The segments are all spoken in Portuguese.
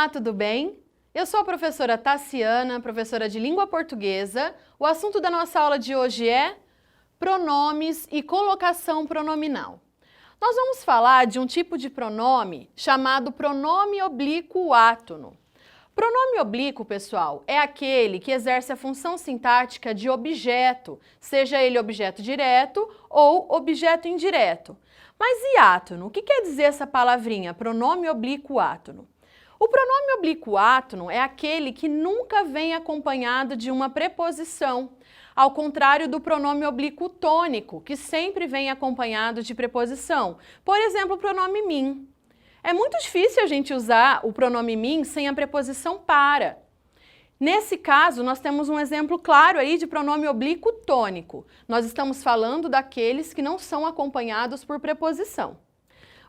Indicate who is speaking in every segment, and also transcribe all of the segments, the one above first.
Speaker 1: Olá, tudo bem? Eu sou a professora Tassiana, professora de língua portuguesa. O assunto da nossa aula de hoje é pronomes e colocação pronominal. Nós vamos falar de um tipo de pronome chamado pronome oblíquo átono. Pronome oblíquo, pessoal, é aquele que exerce a função sintática de objeto, seja ele objeto direto ou objeto indireto. Mas e átono? O que quer dizer essa palavrinha, pronome oblíquo átono? O pronome oblíquo átono é aquele que nunca vem acompanhado de uma preposição, ao contrário do pronome oblíquo tônico, que sempre vem acompanhado de preposição. Por exemplo, o pronome mim. É muito difícil a gente usar o pronome mim sem a preposição para. Nesse caso, nós temos um exemplo claro aí de pronome oblíquo tônico. Nós estamos falando daqueles que não são acompanhados por preposição.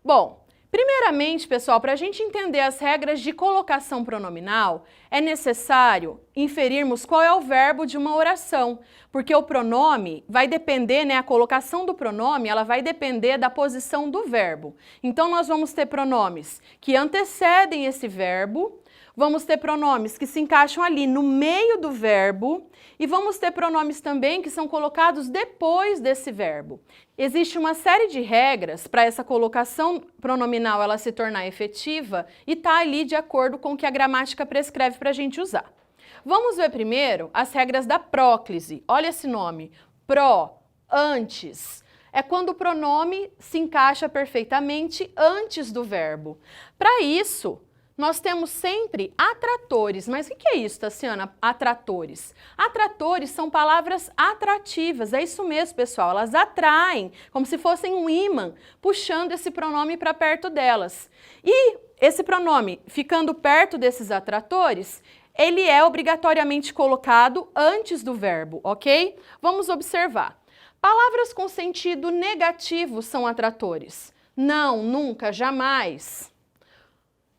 Speaker 1: Bom, primeiramente, pessoal, para a gente entender as regras de colocação pronominal, é necessário inferirmos qual é o verbo de uma oração, porque o pronome vai depender, a colocação do pronome, ela vai depender da posição do verbo. Então, nós vamos ter pronomes que antecedem esse verbo, vamos ter pronomes que se encaixam ali no meio do verbo e vamos ter pronomes também que são colocados depois desse verbo. Existe uma série de regras para essa colocação pronominal ela se tornar efetiva e está ali de acordo com o que a gramática prescreve para a gente usar. Vamos ver primeiro as regras da próclise. Olha esse nome, pró, antes. É quando o pronome se encaixa perfeitamente antes do verbo. Para isso, nós temos sempre atratores. Mas o que é isso, Tassiana? Atratores. Atratores são palavras atrativas. É isso mesmo, pessoal. Elas atraem, como se fossem um ímã, puxando esse pronome para perto delas. E esse pronome, ficando perto desses atratores, ele é obrigatoriamente colocado antes do verbo, ok? Vamos observar. Palavras com sentido negativo são atratores. Não, nunca, jamais.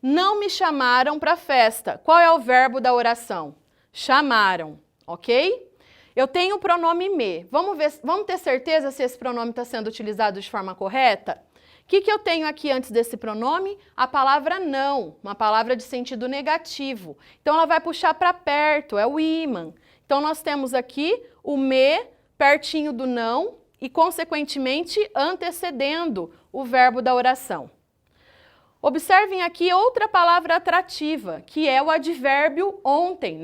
Speaker 1: Não me chamaram para a festa. Qual é o verbo da oração? Chamaram, ok? Eu tenho o pronome me. Vamos ter certeza se esse pronome está sendo utilizado de forma correta? O que eu tenho aqui antes desse pronome? A palavra não, uma palavra de sentido negativo. Então, ela vai puxar para perto, é o ímã. Então, nós temos aqui o me pertinho do não e, consequentemente, antecedendo o verbo da oração. Observem aqui outra palavra atrativa, que é o advérbio ontem,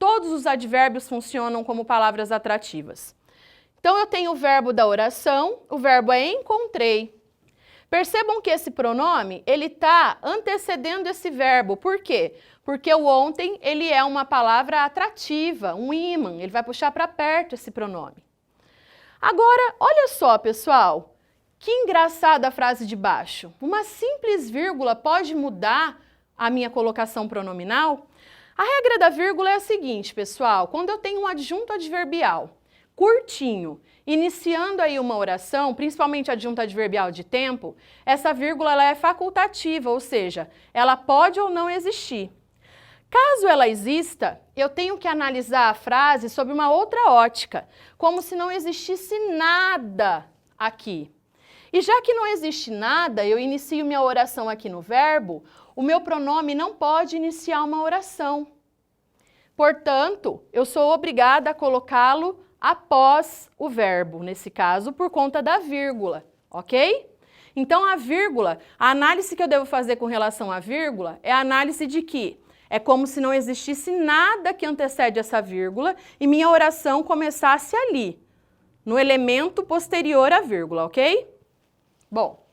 Speaker 1: Todos os advérbios funcionam como palavras atrativas. Então, eu tenho o verbo da oração, o verbo é encontrei. Percebam que esse pronome, ele está antecedendo esse verbo. Por quê? Porque o ontem, ele é uma palavra atrativa, um ímã, ele vai puxar para perto esse pronome. Agora, olha só, pessoal. Que engraçada a frase de baixo. Uma simples vírgula pode mudar a minha colocação pronominal? A regra da vírgula é a seguinte, pessoal. Quando eu tenho um adjunto adverbial curtinho, iniciando aí uma oração, principalmente adjunto adverbial de tempo, essa vírgula ela é facultativa, ou seja, ela pode ou não existir. Caso ela exista, eu tenho que analisar a frase sob uma outra ótica, como se não existisse nada aqui. E já que não existe nada, eu inicio minha oração aqui no verbo, o meu pronome não pode iniciar uma oração. Portanto, eu sou obrigada a colocá-lo após o verbo, nesse caso, por conta da vírgula, ok? Então, a vírgula, a análise que eu devo fazer com relação à vírgula é a análise de que é como se não existisse nada que antecede essa vírgula e minha oração começasse ali, no elemento posterior à vírgula, ok? Bom,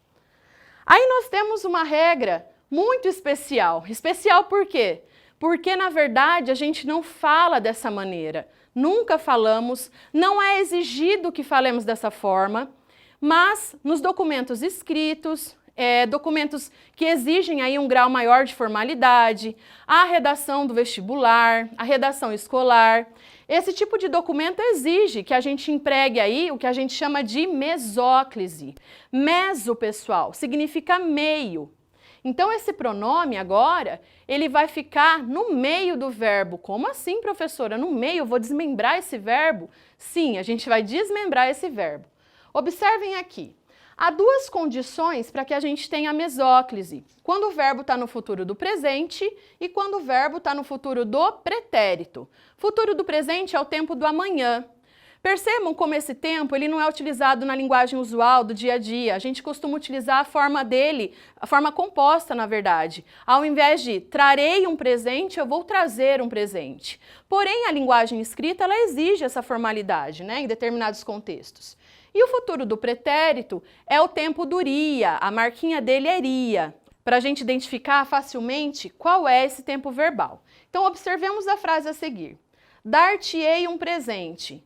Speaker 1: aí nós temos uma regra muito especial. Especial por quê? Porque, na verdade, a gente não fala dessa maneira. Nunca falamos, não é exigido que falemos dessa forma, mas nos documentos escritos, documentos que exigem aí um grau maior de formalidade, a redação do vestibular, a redação escolar, esse tipo de documento exige que a gente empregue aí o que a gente chama de mesóclise. Meso, pessoal, significa meio. Então, esse pronome agora, ele vai ficar no meio do verbo. Como assim, professora? No meio? Eu vou desmembrar esse verbo? Sim, a gente vai desmembrar esse verbo. Observem aqui. Há duas condições para que a gente tenha a mesóclise. Quando o verbo está no futuro do presente e quando o verbo está no futuro do pretérito. Futuro do presente é o tempo do amanhã. Percebam como esse tempo ele não é utilizado na linguagem usual do dia a dia. A gente costuma utilizar a forma dele, a forma composta, na verdade. Ao invés de trarei um presente, eu vou trazer um presente. Porém, a linguagem escrita ela exige essa formalidade, né, em determinados contextos. E o futuro do pretérito é o tempo do iria, a marquinha dele é iria, para a gente identificar facilmente qual é esse tempo verbal. Então, observemos a frase a seguir. Dar-te-ei um presente.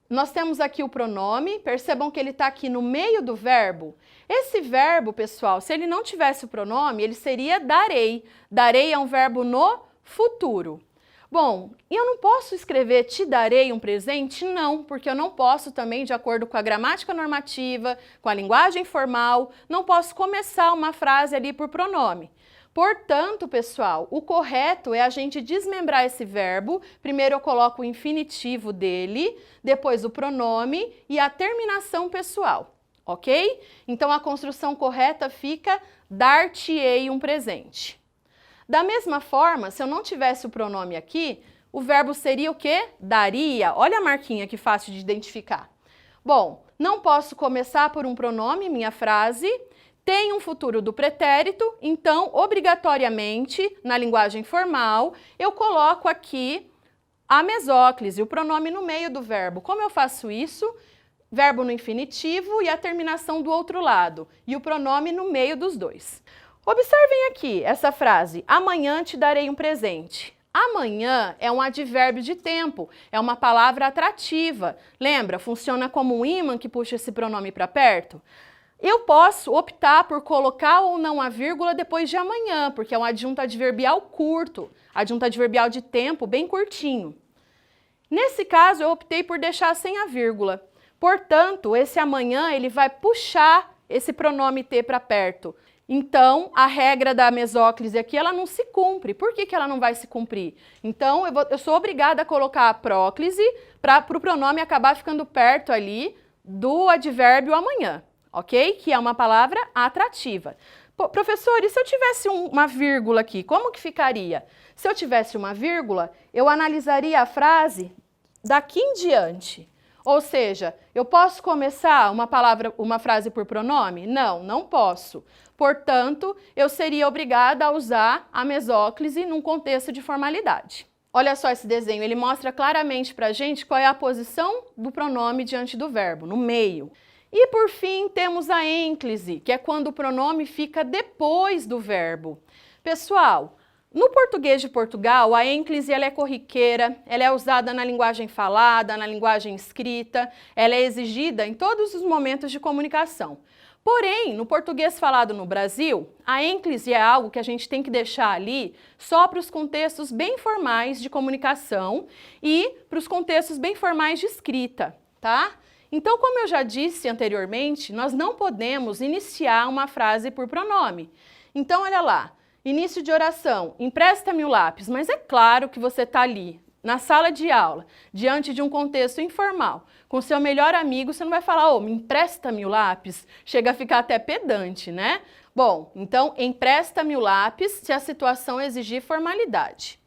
Speaker 1: Nós temos aqui o pronome, percebam que ele está aqui no meio do verbo. Esse verbo, pessoal, se ele não tivesse o pronome, ele seria darei. Darei é um verbo no futuro. Bom, eu não posso escrever te darei um presente? Não, porque eu não posso também, de acordo com a gramática normativa, com a linguagem formal, não posso começar uma frase ali por pronome. Portanto, pessoal, o correto é a gente desmembrar esse verbo. Primeiro eu coloco o infinitivo dele, depois o pronome e a terminação pessoal, ok? Então a construção correta fica dar-te-ei um presente. Da mesma forma, se eu não tivesse o pronome aqui, o verbo seria o quê? Daria. Olha a marquinha que fácil de identificar. Bom, não posso começar por um pronome, minha frase. Tem um futuro do pretérito, então, obrigatoriamente, na linguagem formal, eu coloco aqui a mesóclise, o pronome no meio do verbo. Como eu faço isso? Verbo no infinitivo e a terminação do outro lado, e o pronome no meio dos dois. Observem aqui essa frase, amanhã te darei um presente. Amanhã é um advérbio de tempo, é uma palavra atrativa. Lembra, funciona como um ímã que puxa esse pronome para perto? Eu posso optar por colocar ou não a vírgula depois de amanhã, porque é um adjunto adverbial curto, adjunto adverbial de tempo bem curtinho. Nesse caso, eu optei por deixar sem a vírgula. Portanto, esse amanhã ele vai puxar esse pronome T para perto. Então, a regra da mesóclise aqui, ela não se cumpre. Por que ela não vai se cumprir? Então, eu sou obrigada a colocar a próclise para o pronome acabar ficando perto ali do advérbio amanhã, ok? Que é uma palavra atrativa. Pô, professor, e se eu tivesse uma vírgula aqui, como que ficaria? Se eu tivesse uma vírgula, eu analisaria a frase daqui em diante. Ou seja, eu posso começar uma frase por pronome? Não, não posso. Portanto, eu seria obrigada a usar a mesóclise num contexto de formalidade. Olha só esse desenho, ele mostra claramente para a gente qual é a posição do pronome diante do verbo, no meio. E por fim, temos a ênclise, que é quando o pronome fica depois do verbo. Pessoal, no português de Portugal, a ênclise ela é corriqueira, ela é usada na linguagem falada, na linguagem escrita, ela é exigida em todos os momentos de comunicação. Porém, no português falado no Brasil, a ênclise é algo que a gente tem que deixar ali só para os contextos bem formais de comunicação e para os contextos bem formais de escrita, tá? Então, como eu já disse anteriormente, nós não podemos iniciar uma frase por pronome. Então, olha lá, início de oração, empresta-me o lápis, mas é claro que você está ali, na sala de aula, diante de um contexto informal, com seu melhor amigo, você não vai falar, ô, me empresta-me o lápis, chega a ficar até pedante, né? Bom, então, empresta-me o lápis se a situação exigir formalidade.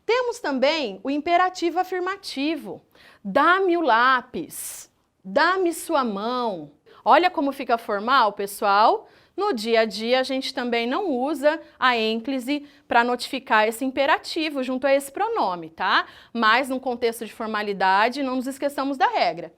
Speaker 1: Temos também o imperativo afirmativo, dá-me o lápis, dá-me sua mão. Olha como fica formal, pessoal. No dia a dia, a gente também não usa a ênclise para notificar esse imperativo junto a esse pronome, tá? Mas, num contexto de formalidade, não nos esqueçamos da regra.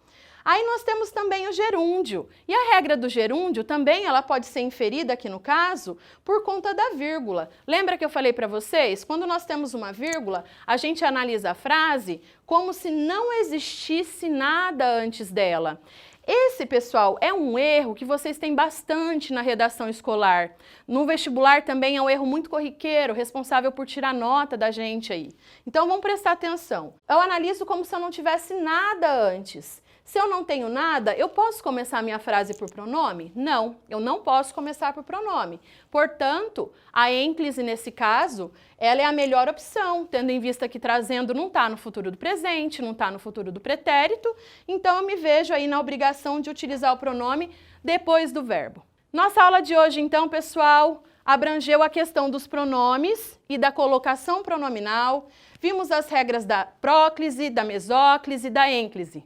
Speaker 1: Aí nós temos também o gerúndio. E a regra do gerúndio também ela pode ser inferida aqui no caso por conta da vírgula. Lembra que eu falei para vocês? Quando nós temos uma vírgula, a gente analisa a frase como se não existisse nada antes dela. Esse, pessoal, é um erro que vocês têm bastante na redação escolar. No vestibular também é um erro muito corriqueiro, responsável por tirar nota da gente aí. Então vamos prestar atenção. Eu analiso como se eu não tivesse nada antes. Se eu não tenho nada, eu posso começar a minha frase por pronome? Não, eu não posso começar por pronome. Portanto, a ênclise nesse caso, ela é a melhor opção, tendo em vista que trazendo não está no futuro do presente, não está no futuro do pretérito, então eu me vejo aí na obrigação de utilizar o pronome depois do verbo. Nossa aula de hoje, então, pessoal, abrangeu a questão dos pronomes e da colocação pronominal. Vimos as regras da próclise, da mesóclise e da ênclise.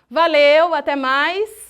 Speaker 1: Valeu, até mais!